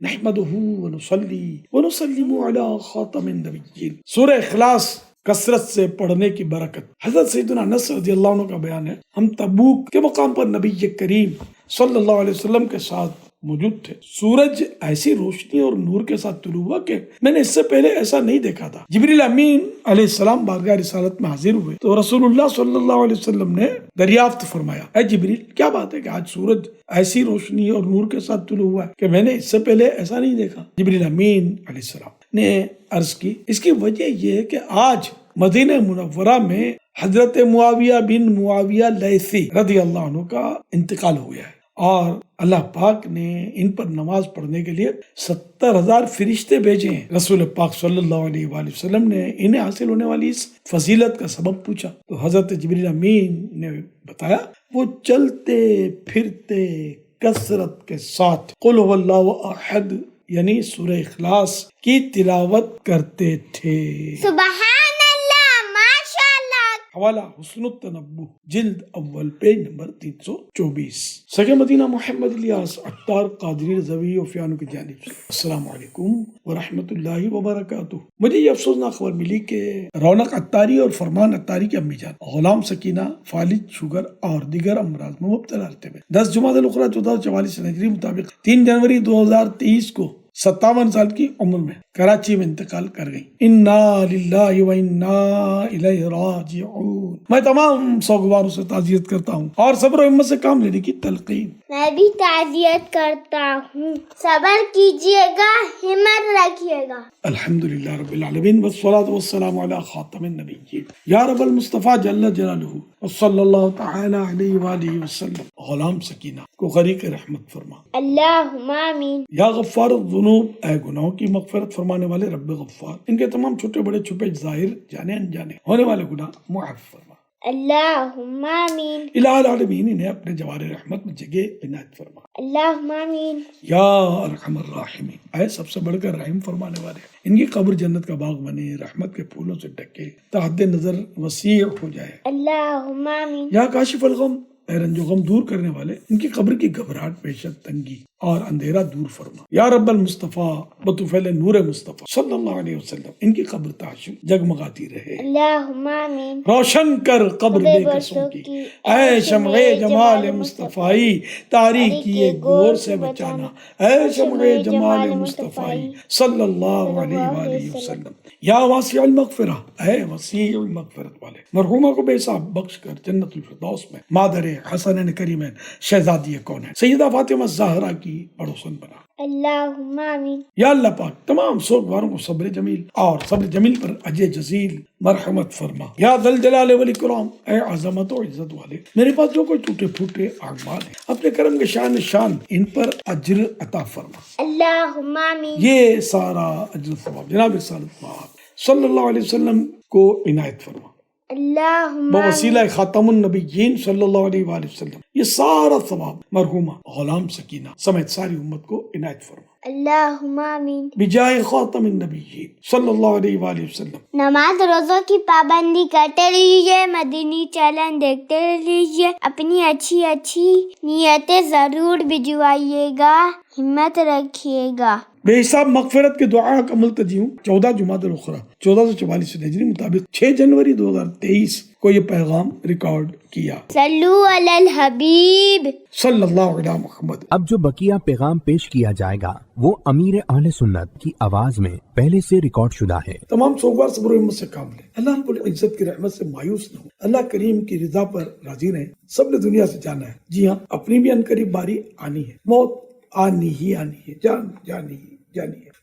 نحمدہ ونصلی ونسلم علی خاتم النبیین. سورہ اخلاص کثرت سے پڑھنے کی برکت. حضرت سیدنا انس رضی اللہ عنہ کا بیان ہے، ہم تبوک کے مقام پر نبی کریم صلی اللہ علیہ وسلم کے ساتھ موجود تھے. سورج ایسی روشنی اور نور کے ساتھ طلوع ہوا کہ میں نے اس سے پہلے ایسا نہیں دیکھا تھا. جبریل امین علیہ السلام بارگاہ رسالت میں حاضر ہوئے تو رسول اللہ صلی اللہ علیہ وسلم نے دریافت فرمایا، اے جبریل، کیا بات ہے کہ آج سورج ایسی روشنی اور نور کے ساتھ طلوع ہوا ہے کہ میں نے اس سے پہلے ایسا نہیں دیکھا. جبریل امین علیہ السلام نے عرض کی، اس کی وجہ یہ ہے کہ آج مدینہ منورہ میں حضرت معاویہ بن معاویہ لیثی رضی اللہ عنہ کا انتقال ہو گیا ہے، اور اللہ پاک نے ان پر نماز پڑھنے کے لیے 70,000 فرشتے بھیجے ہیں. رسول پاک صلی اللہ علیہ وآلہ وسلم نے انہیں حاصل ہونے والی اس فضیلت کا سبب پوچھا تو حضرت جبریل امین نے بتایا وہ چلتے پھرتے کثرت کے ساتھ قل هو اللہ احد یعنی سورہ اخلاص کی تلاوت کرتے تھے. سبحان اللہ، ماشاء اللہ. حوالہ حسن التنبہ جلد اول پیج نمبر 324. سگے مدینہ محمد الیاس عطار قادری رضوی اوفیانو کی جانب سے السلام علیکم ورحمۃ اللہ وبرکاتہ. مجھے یہ افسوسناک خبر ملی کہ رونق عطاری اور فرمان عطاری کی امی جان غلام سکینہ فالج شوگر اور دیگر امراض میں مبتلا رہتے ہوئے 10 جمادی الاخری 1444 ہجری مطابق 3 جنوری 2023 کو 57 سال کی عمر میں کراچی میں انتقال کر گئی. انا للہ و انا الیہ راجعون. میں تمام سوگواروں سے تعزیت کرتا ہوں اور صبر و ہمت سے کام لینے کی تلقین. میں بھی تعزیت کرتا ہوں، صبر کیجیے گا، ہمت رکھیے گا. الحمدللہ رب العالمین والصلاة والسلام علی خاتم النبیین یا رب المصطفیٰ جل جلالہ وصلی اللہ تعالی علیہ وآلہ وسلم. غلام سکینہ کو غریق رحمت فرما. اللہم آمین. یا غفار الذنوب، اے گناہوں کی مغفرت فرمانے والے رب غفار، ان کے تمام چھوٹے بڑے چھپے ظاہر جانے انجانے ہونے والے گناہ معاف فرما. اللہم آمین. الہ العالمین انہیں اپنے جوار رحمت میں جگہ عنایت فرما. اللہم آمین. یا ارحم الراحمین، اے سب سے بڑھ کر رحم فرمانے والے، ان کی قبر جنت کا باغ بنے، رحمت کے پھولوں سے ڈھکے، تحت نظر وسیع ہو جائے. اللہم آمین. یا کاشف الغم، اے رنج و غم دور کرنے والے، ان کی قبر کی گھبراہٹ، وحشت، تنگی اور اندھیرا دور فرما. یا رب المصطفیٰ بطفیل نور مصطفیٰ صلی اللہ علیہ وسلم، ان کی قبر تاشم جگمگاتی رہے. اللہم آمین. روشن کر قبر بے کسوں کی، اے شمع جمال مصطفیٰ تاریکی گور سے بچانا، اے شمع جمال مصطفیٰ صلی اللہ علیہ وآلہ وسلم. یا واسع المغفرہ، اے وسیع المغفرت والے، مرحومہ کو بے حساب بخش کر جنت الفردوس میں مادر حسنین کریمین شہزادی کون ہے سیدہ فاطمہ زہرا کی پڑوسن بنا. اللہم آمین. یا اللہ پاک تمام سوگواروں کو صبر جمیل اور صبر جمیل پر اجر جزیل مرحمت فرما. یا ذل جلال والاکرام، اے عظمت و عزت والے، میرے پاس جو کوئی ٹوٹے پھوٹے اعمال ہیں اپنے کرم کے شان ان پر اجر عطا فرما. اللہم آمین. یہ سارا اجر ثواب جناب رسالت صلی اللہ علیہ وسلم کو عنایت فرما. اللہم بوسیلہ خاتم النبیین صلی اللہ علیہ وآلہ وسلم یہ سارا ثواب مرحومہ غلام سکینہ سمیت ساری امت کو عنایت فرما. اللہم آمین. بجائے خاتم النبیین صلی اللہ علیہ وآلہ وسلم. نماز روزوں کی پابندی کرتے رہیے، مدنی چینل دیکھتے رہیے، اپنی اچھی اچھی نیتیں ضرور بھجوائیے گا، ہمت رکھیے گا. بے حساب مغفرت کے دعا کا ملتجی ہوں 14 جمادی الاخری 1444 ہجری مطابق 6 جنوری 2023 کو یہ پیغام ریکارڈ کیا. صلو علی الحبیب صلی اللہ علیہ محمد. اب جو بقیہ پیغام پیش کیا جائے گا وہ امیر اہل سنت کی آواز میں پہلے سے ریکارڈ شدہ ہے. تمام سوگوار صبر و ہمت سے کام لیں، اللہ رب العزت کی رحمت سے مایوس نہ ہو، اللہ کریم کی رضا پر راضی رہیں. سب نے دنیا سے جانا ہے، جی ہاں اپنی بھی انقریب باری آنی ہے، موت آنی ہی آنی ہے، جان جانی ہے.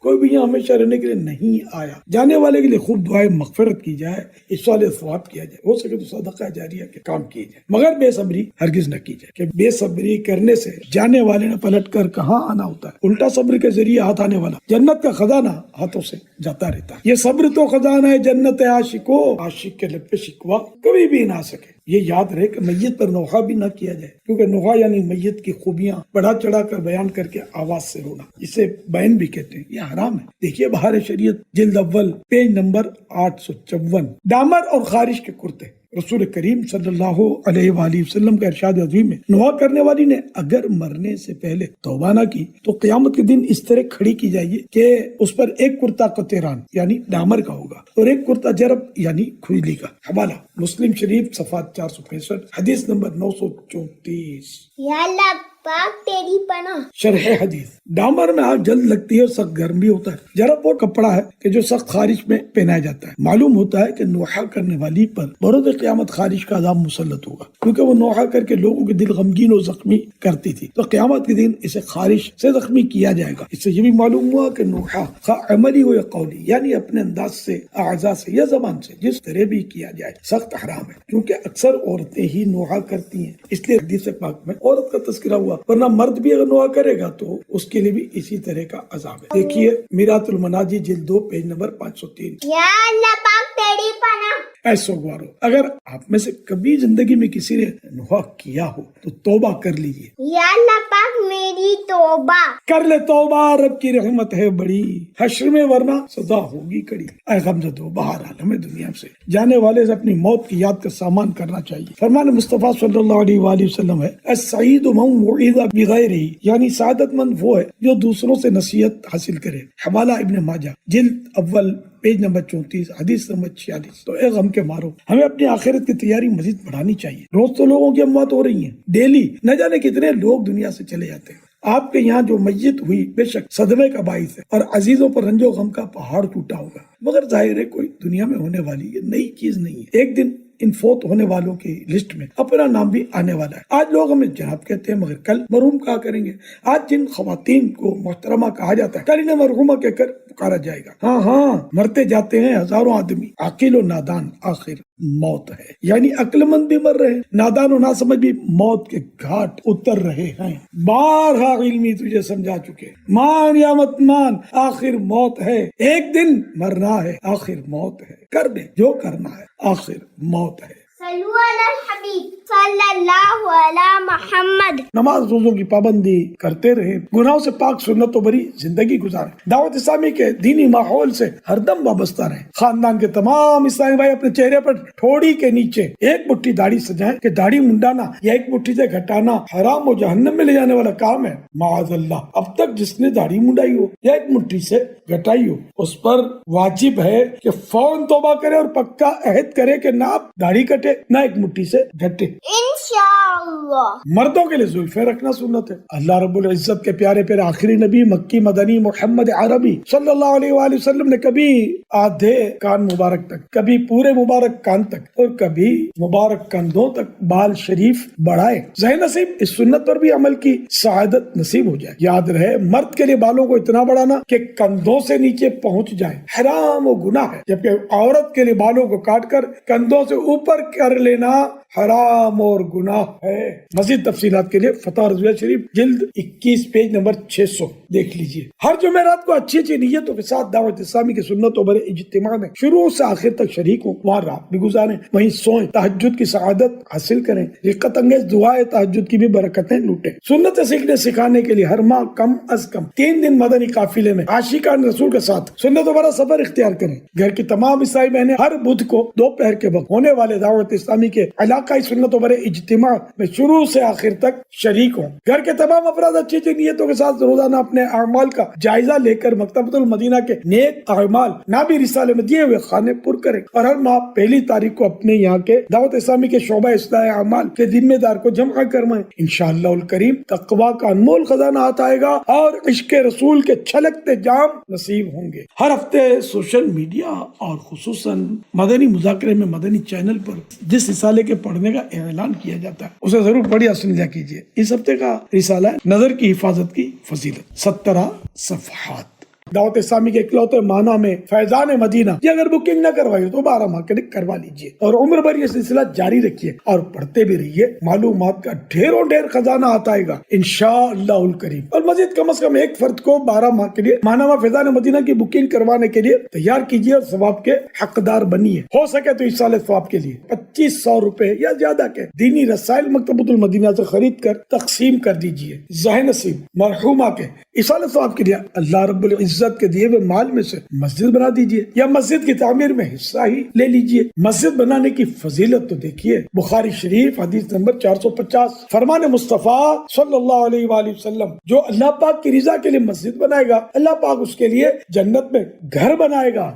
کوئی بھی یہاں ہمیشہ رہنے کے لیے نہیں آیا. جانے والے کے لیے خوب دعائیں مغفرت کی جائے، اس والے ثواب کیا جائے، ہو سکے تو صدقہ جاریہ کے کام کیے جائے، مگر بے صبری ہرگز نہ کی جائے کہ بے صبری کرنے سے جانے والے نے پلٹ کر کہاں آنا ہوتا ہے. الٹا صبر کے ذریعے ہاتھ آنے والا جنت کا خزانہ ہاتھوں سے جاتا رہتا ہے. یہ صبر تو خزانہ ہے جنت عاشقو، عاشق کے لب پہ شکوہ کبھی بھی نہ آ سکے. یہ یاد رہے کہ میت پر نوحہ بھی نہ کیا جائے، کیونکہ نوحہ یعنی میت کی خوبیاں بڑھا چڑھا کر بیان کر کے آواز سے رونا، اسے بیان بھی کہتے ہیں، یہ حرام ہے. دیکھیے بہار شریعت جلد اول پیج نمبر 854. دامر اور خارش کے کرتے رسول کریم صلی اللہ علیہ وآلہ وسلم کا ارشاد عظیم ہے، نوحہ کرنے والی نے اگر مرنے سے پہلے توبہ نہ کی تو قیامت کے دن اس طرح کھڑی کی جائے گی کہ اس پر ایک کرتا قطران یعنی ڈامر کا ہوگا اور ایک کرتا جرب یعنی کھجلی کا۔ حوالہ مسلم شریف صفحات 465، حدیث نمبر 934۔ یا اللہ پاک تیری پناہ۔ شرح حدیث، ڈامر میں آگ جلد لگتی ہے اور سخت گرم بھی ہوتا ہے۔ جرب وہ کپڑا ہے کہ جو سخت خارش میں پہنایا جاتا ہے۔ معلوم ہوتا ہے کہ نوحہ کرنے والی پر بروز قیامت خارش کا عذاب مسلط ہوگا، کیونکہ وہ نوحہ کر کے لوگوں کے دل غمگین اور زخمی کرتی تھی، تو قیامت کے دن اسے خارش سے زخمی کیا جائے گا۔ اس سے یہ بھی معلوم ہوا کہ نوحہ خواہ عملی ہو یا قولی یعنی اپنے انداز سے، اعضاء سے یا زبان سے جس طرح بھی کیا جائے سخت حرام ہے، کیونکہ اکثر عورتیں ہی نوحہ کرتی ہیں، اس لیے حدیث پاک میں عورت کا تذکرہ ہوا، ورنہ مرد بھی اگر نوحہ کرے گا تو اس کے لیے بھی اسی طرح کا عذاب ہے۔ دیکھیے میرات المناجی جلد 2 پیج نمبر 503۔ یا اللہ پاک تیری پناہ۔ اے سوگوارو، اگر آپ میں سے کبھی زندگی میں کسی نے نوحہ کیا ہو تو توبہ کر لیجیے۔ یا اللہ پاک میری توبہ کر لے توبہ، رب کی رحمت ہے بڑی، حشر میں ورنہ سزا ہوگی کڑی۔ اے غمزدو، بہرحال ہمیں دنیا سے جانے والے سے اپنی موت کی یاد کا سامان کرنا چاہیے۔ فرمان مصطفیٰ صلی اللہ علیہ وآلہ وسلم ہے، السعید من وعظ بغیرہ، یعنی سعادت مند وہ ہے جو دوسروں سے نصیحت حاصل کرے۔ حوالہ ابن ماجہ جلد اول پیج نمبر 34، حدیث نمبر 46۔ تو اے غم کے مارو، ہمیں اپنی آخرت کی تیاری مزید بڑھانی چاہیے۔ روز تو لوگوں کی اموات ہو رہی ہیں، ڈیلی نہ جانے کتنے لوگ دنیا سے چلے جاتے ہیں۔ آپ کے یہاں جو میت ہوئی بے شک صدمے کا باعث ہے اور عزیزوں پر رنج و غم کا پہاڑ ٹوٹا ہوگا، مگر ظاہر ہے کوئی دنیا میں ہونے والی یہ نئی چیز نہیں ہے۔ ایک دن ان فوت ہونے والوں کی لسٹ میں اپنا نام بھی آنے والا ہے۔ آج لوگ ہمیں جناب کہتے ہیں مگر کل مرحوم کہا کریں گے۔ آج جن خواتین کو محترمہ کہا جاتا ہے کل انہیں مرحومہ کہہ کر پکارا جائے گا۔ ہاں مرتے جاتے ہیں ہزاروں آدمی، عاقل و نادان آخر موت ہے، یعنی عقل مند بھی مر رہے ہیں، نادان و ناسمجھ بھی موت کے گھاٹ اتر رہے ہیں۔ بارہا علمی تجھے سمجھا چکے، مان یا مت مان آخر موت ہے، ایک دن مرنا ہے آخر موت ہے، کر دے جو کرنا ہے آخر موت ہے۔ صلو علی الحبیب صلی اللہ علی محمد۔ نماز روزوں کی پابندی کرتے رہے، گناہوں سے پاک سنتوں بری زندگی گزارے، دعوت اسلامی کے دینی ماحول سے ہر دم وابستہ رہے۔ خاندان کے تمام اسلامی بھائی اپنے چہرے پر ٹھوڑی کے نیچے ایک مٹھی داڑھی سجائیں کہ داڑھی منڈانا یا ایک مٹھی سے گھٹانا حرام و جہنم میں لے جانے والا کام ہے۔ معاذ اللہ، اب تک جس نے داڑھی منڈائی ہو یا ایک مٹھی سے گھٹائی ہو اس پر واجب ہے کہ فوراً توبہ کرے اور پکا عہد کرے کہ نہ اب داڑھی کٹے نہ ایک مٹھی سے گھٹے۔ انشاءاللہ مردوں کے لیے زلفے رکھنا سنت ہے۔ اللہ رب العزت کے پیارے پیارے آخری نبی مکی مدنی محمد عربی صلی اللہ علیہ وآلہ وسلم نے کبھی آدھے کان مبارک تک، کبھی پورے مبارک کان تک اور کبھی مبارک کندھوں تک بال شریف بڑھائے۔ ذہن نصیب اس سنت پر بھی عمل کی سعادت نصیب ہو جائے۔ یاد رہے مرد کے لیے بالوں کو اتنا بڑھانا کہ کندھوں سے نیچے پہنچ جائے حرام و گناہ ہے، جبکہ عورت کے لیے بالوں کو کاٹ کر کندھوں سے اوپر کر لینا حرام اور گناہ ہے۔ مزید تفصیلات کے لیے فتح رضویہ شریف جلد 21 پیج نمبر 600 دیکھ لیجئے۔ ہر جمعرات کو اچھی اچھی نیتوں کے ساتھ دعوت اسلامی کے سنتوں بڑے اجتماع میں شروع سے آخر تک شریک ہوں، وہاں رات بھی گزاریں، وہیں سوئیں، تہجد کی سعادت حاصل کریں، رقت انگیز دعائیں تہجد کی بھی برکتیں لوٹیں۔ سنت سیکھنے سکھانے کے لیے ہر ماہ کم از کم 3 دن مدنی قافلے میں عاشقان رسول کے ساتھ سنتوں بڑا سفر اختیار کریں۔ گھر کی تمام عیسائی بہنیں ہر بدھ کو دوپہر کے وقت ہونے والے دعوت اسلامی کے علاقائی سنتوں بڑے اجتماع میں شروع سے آخر تک شریک ہوں۔ گھر کے تمام افراد اچھی اچھی نیتوں کے ساتھ روزانہ اپنے اعمال کا جائزہ لے کر مکتبۃ المدینہ کے نیک اعمال نابی رسالے میں دیے ہوئے خانے پر کریں، اور ہر ماہ پہلی تاریخ کو اپنے یہاں کے دعوت اسلامی کے شعبہ اصلاح اعمال کے ذمہ دار کو جمع کروائیں۔ انشاءاللہ الکریم تقویٰ کا انمول خزانہ ہاتھ آئے گا اور عشق رسول کے چھلکتے جام نصیب ہوں گے۔ ہر ہفتے سوشل میڈیا اور خصوصاً مدنی مذاکرے میں مدنی چینل پر جس رسالے کے پڑھنے کا اعلان کیا جاتا ہے اسے ضرور پڑھیا سمجھا کیجیے۔ اس ہفتے کا رسالہ ہے نظر کی حفاظت کی فضیلت، 17 صفحات۔ دعوت اسلامی کے اکلوتے معنی میں فیضان مدینہ، یہ اگر بکنگ نہ کروائی تو 12 ماہ کے لیے کروا لیجیے اور عمر بھر یہ سلسلہ جاری رکھیے اور پڑھتے بھی رہیے۔ معلومات کا ڈھیروں ڈھیر خزانہ آتا ہے گا انشاءاللہ الکریم۔ اور مزید کم از کم ایک فرد کو 12 ماہ کے لیے ماہنامہ فیضان مدینہ کی بکنگ کروانے کے لیے تیار کیجیے اور ثواب کے حقدار بنیے۔ ہو سکے تو اس سال ثواب کے لیے 2500 روپے یا زیادہ کے دینی رسائل مکتبۃ المدینہ سے خرید کر تقسیم کر دیجیے۔ ذہن نصیب مرحومہ کے اس سال ثواب کے لیے اللہ رب العزت العزت کے دیے ہوئے مال میں سے مسجد بنا دیجئے یا مسجد کی تعمیر میں حصہ ہی لے لیجئے۔ مسجد بنانے کی فضیلت تو دیکھیے، بخاری شریف حدیث نمبر 450، فرمان مصطفیٰ صلی اللہ علیہ وآلہ وسلم، جو اللہ پاک کی رضا کے لیے مسجد بنائے گا، اللہ پاک اس کے لیے جنت میں گھر بنائے گا۔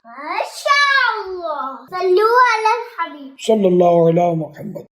ماشاء اللہ، صلو علی الحبیب صلی اللہ علیہ محمد۔